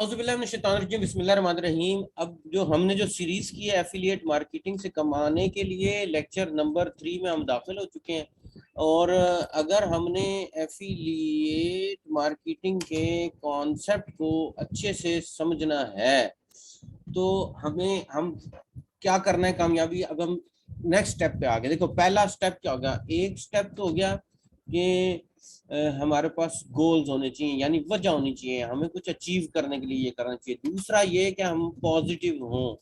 बिस्मिल्लाहिर्रहमानिर्रहीम। अब जो हमने जो सीरीज की है एफिलिएट मार्केटिंग से कमाने के लिए, लेक्चर नंबर 3 में हम दाखिल हो चुके हैं। और अगर हमने एफिलिएट मार्केटिंग के कॉन्सेप्ट को अच्छे से समझना है तो हम क्या करना है कामयाबी। अब हम नेक्स्ट स्टेप पे आ गए। देखो, पहला स्टेप क्या होगा? एक स्टेप तो हो गया कि हमारे पास गोल्स होने चाहिए, यानी वजह होनी चाहिए, हमें कुछ अचीव करने के लिए ये करना चाहिए। दूसरा ये कि हम पॉजिटिव हों,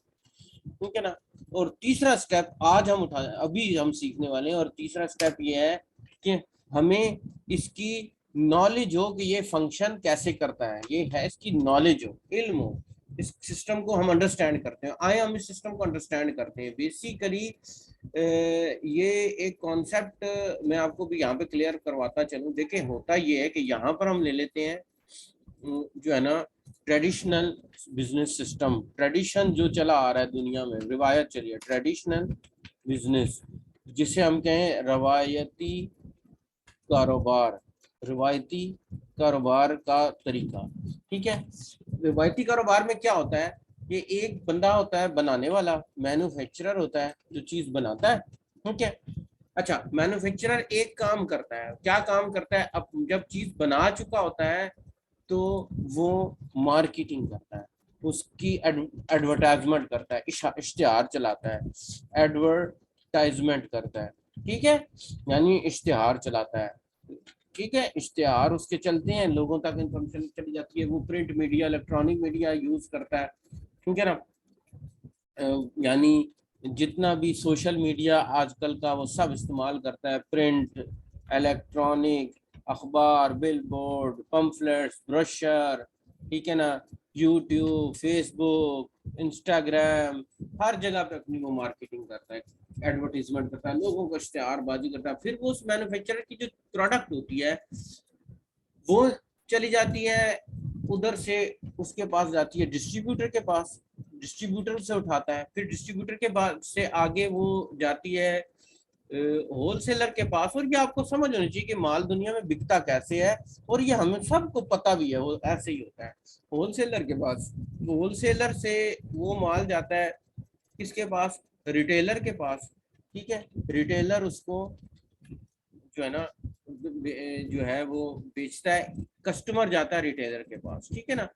ठीक है ना। और तीसरा स्टेप आज हम अभी हम सीखने वाले हैं। और तीसरा स्टेप ये है कि हमें इसकी नॉलेज हो कि ये फंक्शन कैसे करता है, ये है इसकी नॉलेज हो, इल्म हो, इस सिस्टम को हम अंडरस्टैंड करते हैं। आए हम इस सिस्टम को अंडरस्टैंड करते हैं। बेसिकली ये एक कॉन्सेप्ट मैं आपको भी यहाँ पे क्लियर करवाता चलूँ। देखिए, होता ये है कि यहाँ पर हम ले लेते हैं जो है ना ट्रेडिशनल बिजनेस सिस्टम। ट्रेडिशन जो चला आ रहा है दुनिया में, रिवायत चली है, ट्रेडिशनल बिजनेस, जिसे हम कहें रवायती कारोबार, रिवायती कारोबार का तरीका। ठीक है, रिवायती कारोबार में क्या होता है? ये एक बंदा होता है बनाने वाला, मैन्युफैक्चरर होता है जो चीज बनाता है। ठीक है, अच्छा, मैन्युफैक्चरर एक काम करता है। क्या काम करता है? अब जब चीज बना चुका होता है तो वो मार्केटिंग करता है, उसकी एडवर्टाइजमेंट करता है, इश्तिहार चलाता है, एडवर्टाइजमेंट करता है। ठीक है, यानी इश्तिहार चलाता है। ठीक है, इश्तिहार उसके चलते हैं, लोगों तक इंफॉर्मेशन चली जाती है। वो print media, electronic media use करता है। ठीक है ना। यानी जितना भी सोशल मीडिया आजकल का, वो सब इस्तेमाल करता है। प्रिंट, इलेक्ट्रॉनिक, अखबार, बिलबोर्ड, पम्फलेट्स, ब्रोशर, ठीक है ना, यूट्यूब, फेसबुक, इंस्टाग्राम, हर जगह पे अपनी वो मार्केटिंग करता है, एडवर्टीजमेंट करता है, लोगों को इश्तिहारबाजी करता है। फिर वो उस मैन्युफैक्चरर की जो प्रोडक्ट होती है वो चली जाती है उधर से, उसके पास जाती है डिस्ट्रीब्यूटर के पास, डिस्ट्रीब्यूटर से उठाता है, फिर डिस्ट्रीब्यूटर के बाद से आगे वो जाती है होलसेलर के पास। और ये आपको समझ होनी चाहिए कि माल दुनिया में बिकता कैसे है, और ये हमें सबको पता भी है, वो ऐसे ही होता है। होलसेलर के पास, होलसेलर से वो माल जाता है किसके पास? रिटेलर के पास। ठीक है, रिटेलर उसको जो है ना जो है वो बेचता है, कस्टमर जाता है रिटेलर के पास। ठीक है ना।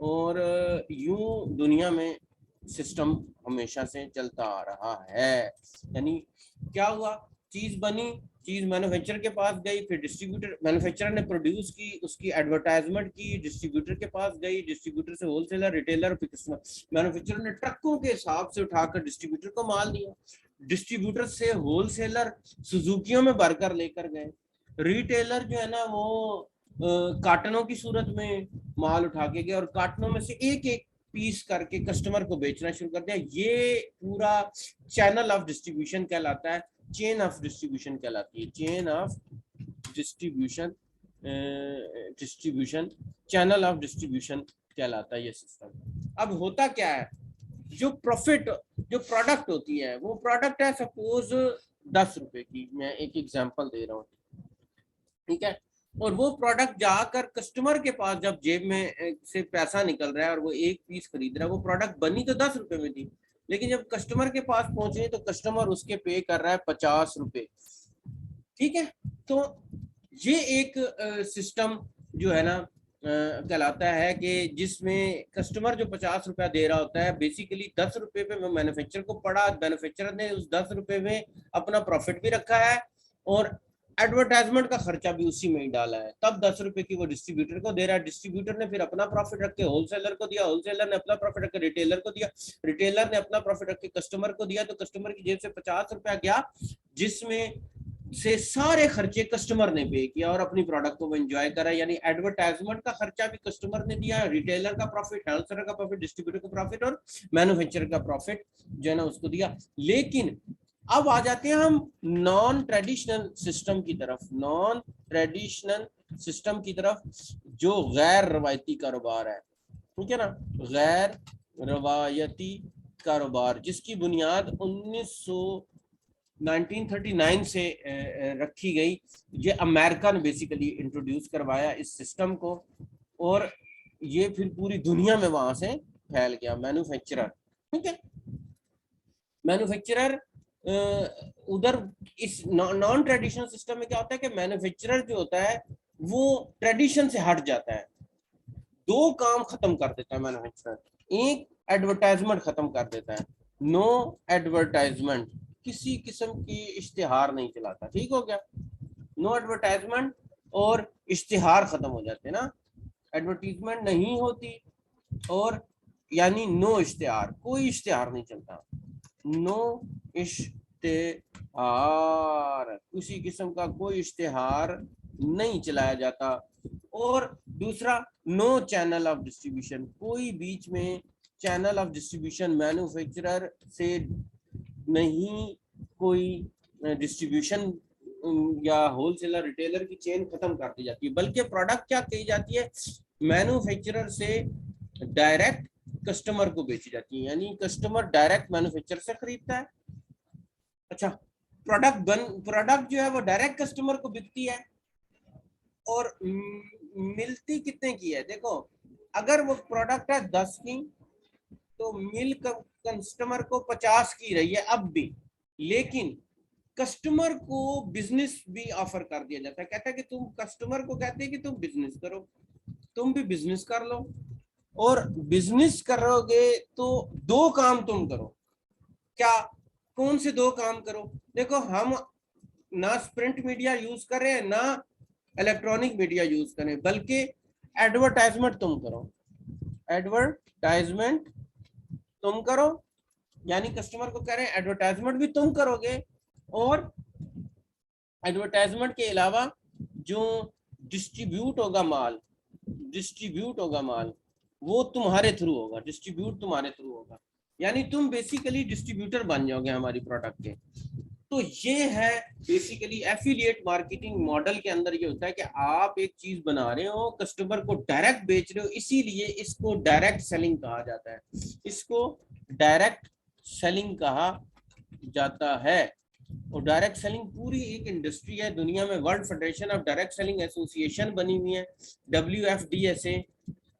और यूं दुनिया में सिस्टम हमेशा से चलता आ रहा है। यानी क्या हुआ? चीज बनी, चीज मैन्युफैक्चरर के पास गई, फिर डिस्ट्रीब्यूटर, मैन्युफैक्चरर ने प्रोड्यूस की, उसकी एडवर्टाइजमेंट की, डिस्ट्रीब्यूटर के पास गई, डिस्ट्रीब्यूटर से होलसेलर, रिटेलर, फिर कस्टमर। मैन्युफैक्चरर ने ट्रकों के हिसाब से उठाकर डिस्ट्रीब्यूटर को माल दिया, डिस्ट्रीब्यूटर से होलसेलर सुजुकियों में भरकर लेकर गए, रिटेलर जो है ना वो कार्टनों की सूरत में माल उठा के गए, और कार्टनों में से एक एक पीस करके कस्टमर को बेचना शुरू कर दिया। ये पूरा चैनल ऑफ डिस्ट्रीब्यूशन कहलाता है, चेन ऑफ डिस्ट्रीब्यूशन कहलाती है, chain of distribution, distribution, channel of distribution कहलाता है ये सिस्टम। अब होता क्या है? जो प्रॉफिट, जो प्रोडक्ट होती है, वो प्रोडक्ट है सपोज 10 रुपए की, मैं एक एग्जांपल दे रहा हूँ। ठीक है, और वो प्रोडक्ट जाकर कस्टमर के पास जब जेब में से पैसा निकल रहा है और वो एक पीस खरीद रहा है, वो प्रोडक्ट बनी तो 10 रुपए में थी, लेकिन जब कस्टमर के पास पहुंच रही है तो कस्टमर उसके पे कर रहा है 50 रुपए। ठीक है, तो ये एक सिस्टम जो है ना कहलाता है कि जिसमें कस्टमर जो 50 रुपया दे रहा होता है, बेसिकली 10 रुपए पे मैन्युफैक्चरर को पड़ा, मैन्युफैक्चरर ने उस 10 रुपए में अपना प्रॉफिट भी रखा है और एडवर्टाइजमेंट का खर्चा भी उसी में ही डाला है। तब 10 रुपए की वो डिस्ट्रीब्यूटर को दे रहा है, डिस्ट्रीब्यूटर ने फिर अपना प्रॉफिट रख के होलसेलर को दिया, होलसेलर ने अपना प्रॉफिट रख के रिटेलर को दिया, रिटेलर ने अपना प्रॉफिट रख के कस्टमर को दिया, तो कस्टमर की जेब से 50 रुपया गया, जिसमें से सारे खर्चे कस्टमर ने पे किया और अपनी प्रोडक्ट को एंजॉय करा। यानी एडवर्टाइजमेंट का खर्चा भी कस्टमर ने दिया, रिटेलर का प्रॉफिट, होलसेलर का प्रॉफिट, डिस्ट्रीब्यूटर का प्रॉफिट और मैन्युफैक्चरर का प्रॉफिट जो है ना उसको दिया। लेकिन अब आ जाते हैं हम नॉन ट्रेडिशनल सिस्टम की तरफ, नॉन ट्रेडिशनल सिस्टम की तरफ, जो गैर रवायती कारोबार है। ठीक है ना, गैर रवायती कारोबार, जिसकी बुनियाद 1939 से रखी गई। ये अमेरिका ने बेसिकली इंट्रोड्यूस करवाया इस सिस्टम को। और ये फिर पूरी दुनिया में वहां से फैल गया मैन्युफैक्चरर। ठीक है, मैन्युफैक्चरर उधर इस नॉन ट्रेडिशनल सिस्टम में क्या होता है कि मैन्युफैक्चरर जो होता है वो ट्रेडिशन से हट जाता है, दो काम खत्म कर देता है मैन्युफैक्चरर। एक, एडवर्टाइजमेंट खत्म कर देता है, नो एडवर्टाइजमेंट, किसी किस्म की इश्तिहार नहीं चलाता। ठीक हो गया, नो एडवर्टाइजमेंट और इश्तिहार खत्म हो जाते हैं ना, एडवर्टीजमेंट नहीं होती और यानी नो इश्तिहार, कोई इश्तिहार नहीं चलता, नो इश्तिहार, किसी किस्म का कोई इश्तिहार नहीं चलाया जाता। और दूसरा, नो चैनल ऑफ डिस्ट्रीब्यूशन, कोई बीच में चैनल ऑफ डिस्ट्रीब्यूशन मैन्युफैक्चरर से नहीं, कोई डिस्ट्रीब्यूशन या होलसेलर रिटेलर की चेन खत्म कर दी जाती है, बल्कि प्रोडक्ट क्या कही जाती है, मैन्युफैक्चरर से डायरेक्ट कस्टमर को बेची जाती है, यानी कस्टमर डायरेक्ट मैन्युफैक्चरर से खरीदता है। अच्छा, प्रोडक्ट जो है वो डायरेक्ट कस्टमर को बिकती है और मिलती कितने की है, देखो अगर वो प्रोडक्ट है 10 की तो मिल कस्टमर को 50 की रही है अब भी, लेकिन कस्टमर को बिजनेस भी ऑफर कर दिया जाता है, कहता है कि तुम, कस्टमर को कहते हैं कि तुम बिजनेस करो, तुम भी बिजनेस कर लो, और बिजनेस करोगे तो दो काम तुम करो। क्या, कौन से दो काम करो, देखो हम ना प्रिंट मीडिया यूज करें ना इलेक्ट्रॉनिक मीडिया यूज करें, बल्कि एडवर्टाइजमेंट तुम करो, एडवर्टाइजमेंट तुम करो, यानी कस्टमर को कह रहे हैं एडवर्टाइजमेंट भी तुम करोगे, और एडवर्टाइजमेंट के अलावा जो डिस्ट्रीब्यूट होगा माल वो तुम्हारे थ्रू होगा, डिस्ट्रीब्यूट तुम्हारे थ्रू होगा, यानी तुम बेसिकली डिस्ट्रीब्यूटर बन जाओगे हमारी प्रोडक्ट के। तो ये है बेसिकली एफिलिएट मार्केटिंग मॉडल के अंदर ये होता है कि आप एक चीज बना रहे हो, कस्टमर को डायरेक्ट बेच रहे हो, इसीलिए इसको डायरेक्ट सेलिंग कहा जाता है, इसको डायरेक्ट सेलिंग कहा जाता है। और डायरेक्ट सेलिंग पूरी एक इंडस्ट्री है दुनिया में, world federation of direct selling association बनी हुई है, WFDSA।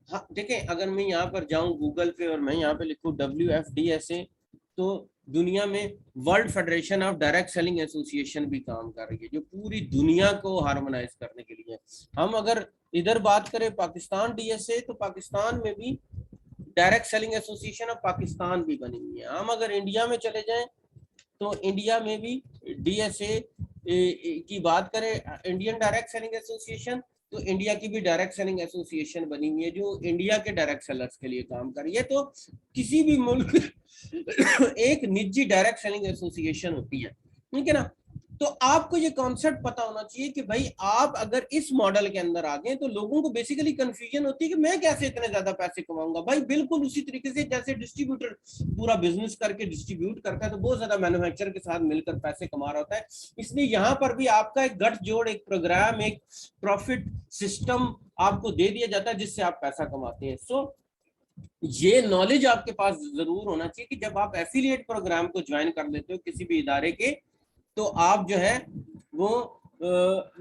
हाँ देखें, अगर मैं यहाँ पर जाऊं गूगल पे और मैं यहाँ पे लिखूं WFDSA, तो दुनिया में world federation of direct selling association भी काम कर रही है, जो पूरी दुनिया को हार्मोनाइज करने के लिए। हम अगर इधर बात करें पाकिस्तान DSA, तो पाकिस्तान में भी direct selling association of Pakistan भी बनी हुई है। हम अगर इंडिया में चले जाएं तो इंडिया में भी DSA की बात करें, इंडियन डायरेक्ट सेलिंग एसोसिएशन, तो इंडिया की भी डायरेक्ट सेलिंग एसोसिएशन बनी हुई है जो इंडिया के डायरेक्ट सेलर्स के लिए काम कर रही है। तो किसी भी मुल्क एक निजी डायरेक्ट सेलिंग एसोसिएशन होती है, ठीक है ना। तो आपको ये कॉन्सेप्ट पता होना चाहिए कि भाई आप अगर इस मॉडल के अंदर आ गए तो लोगों को बेसिकली कंफ्यूजन होती है कि मैं कैसे इतने ज्यादा पैसे कमाऊंगा। भाई बिल्कुल उसी तरीके से जैसे डिस्ट्रीब्यूटर पूरा बिजनेस करके डिस्ट्रीब्यूट करता है तो बहुत ज्यादा मैन्युफैक्चरर के साथ मिलकर पैसे कमा रहा होता है, इसलिए यहाँ पर भी आपका एक गठजोड़, एक प्रोग्राम, एक प्रॉफिट सिस्टम आपको दे दिया जाता है जिससे आप पैसा कमाते हैं। सो ये नॉलेज आपके पास जरूर होना चाहिए कि जब आप एफिलिएट प्रोग्राम को ज्वाइन कर लेते हो किसी भी इदारे के, तो आप जो है वो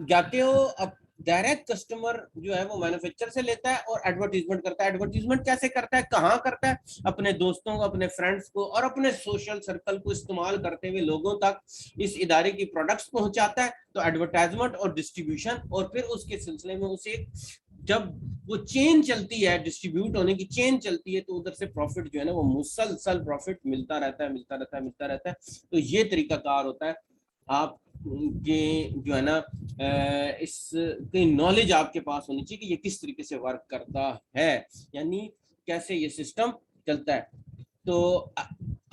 जाते हो, अब डायरेक्ट कस्टमर जो है वो मैन्युफैक्चरर से लेता है और एडवर्टीजमेंट करता है। एडवर्टीजमेंट कैसे करता है, कहाँ करता है, अपने दोस्तों को, अपने फ्रेंड्स को और अपने सोशल सर्कल को इस्तेमाल करते हुए लोगों तक इस इदारे की प्रोडक्ट्स पहुंचाता है। तो एडवर्टाइजमेंट और डिस्ट्रीब्यूशन, और फिर उसके सिलसिले में उसे जब वो चेन चलती है, डिस्ट्रीब्यूट होने की चेन चलती है, तो उधर से प्रॉफिट जो है ना वो मुसलसल प्रॉफिट मिलता रहता है, मिलता रहता है, मिलता रहता है। तो ये तरीकाकार होता है आप के जो है ना इसकी नॉलेज आपके पास होनी चाहिए कि ये किस तरीके से वर्क करता है, यानी कैसे ये सिस्टम चलता है। तो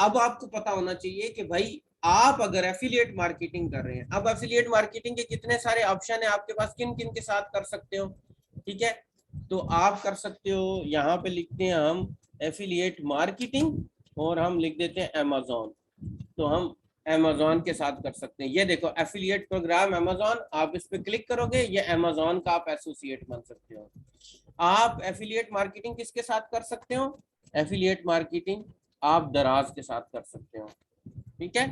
अब आपको पता होना चाहिए कि भाई आप अगर एफिलिएट मार्केटिंग कर रहे हैं, अब एफिलिएट मार्केटिंग के कितने सारे ऑप्शन है आपके पास, किन किन के साथ कर सकते हो, ठीक है। तो आप कर सकते हो, यहाँ पे लिखते हैं हम एफिलिएट मार्केटिंग और हम लिख देते हैं अमेज़न, तो हम अमेज़न के साथ कर सकते हैं। ये देखो एफिलिएट प्रोग्राम अमेज़न, आप इस पे क्लिक करोगे ये अमेज़न का आप एसोसिएट बन सकते हो। आप एफिलिएट मार्केटिंग किसके साथ कर सकते हो, एफिलिएट मार्केटिंग आप दराज के साथ कर सकते हो, ठीक है।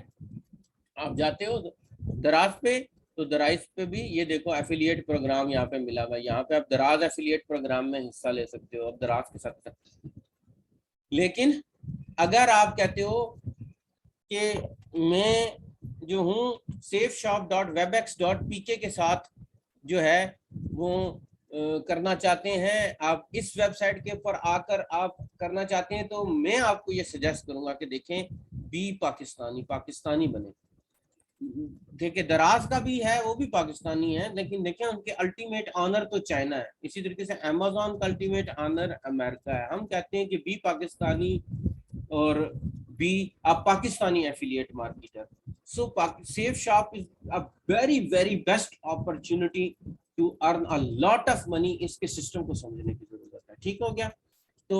आप जाते हो दराज पे, तो दराइज पे भी ये देखो एफिलिएट प्रोग्राम यहाँ पे मिला हुआ है, यहाँ पे आप दराज एफिलिएट प्रोग्राम में हिस्सा ले सकते हो, आप दराज के साथ। लेकिन अगर आप कहते हो कि मैं जो हूँ safeshop.webex.pk के साथ जो है वो करना चाहते हैं, आप इस वेबसाइट के ऊपर आकर आप करना चाहते हैं, तो मैं आपको ये सजेस्ट करूंगा कि देखें बी पाकिस्तानी बने। देखिए दराज का भी है, वो भी पाकिस्तानी है, लेकिन देखें उनके अल्टीमेट ऑनर तो चाइना है। इसी तरीके से अमेजोन का अल्टीमेट ऑनर अमेरिका है। हम कहते हैं कि बी पाकिस्तानी और be a Pakistani affiliate marketer. So safe shop is a very best opportunity to earn a lot of money. इसके सिस्टम को समझने की जरूरत है। ठीक हो गया? तो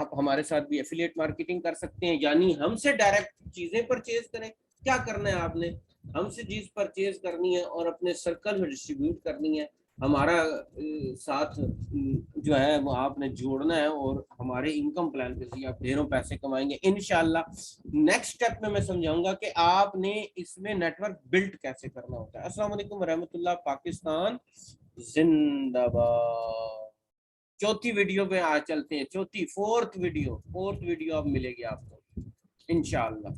आप हमारे साथ भी एफिलिएट मार्केटिंग कर सकते हैं, यानी हमसे डायरेक्ट चीजें परचेज करें। क्या करना है आपने? हमसे चीज परचेज करनी है और अपने सर्कल में डिस्ट्रीब्यूट करनी है। हमारा साथ जो है वो आपने जोड़ना है और हमारे इनकम प्लान के जरिए आप ढेरों पैसे कमाएंगे इंशाल्लाह। नेक्स्ट स्टेप में मैं समझाऊंगा कि आपने इसमें नेटवर्क बिल्ड कैसे करना होता है। अस्सलाम वालेकुम रहमतुल्लाह। पाकिस्तान जिंदाबाद। चौथी वीडियो पे आज चलते हैं, फोर्थ वीडियो अब मिलेगी आपको इंशाल्लाह।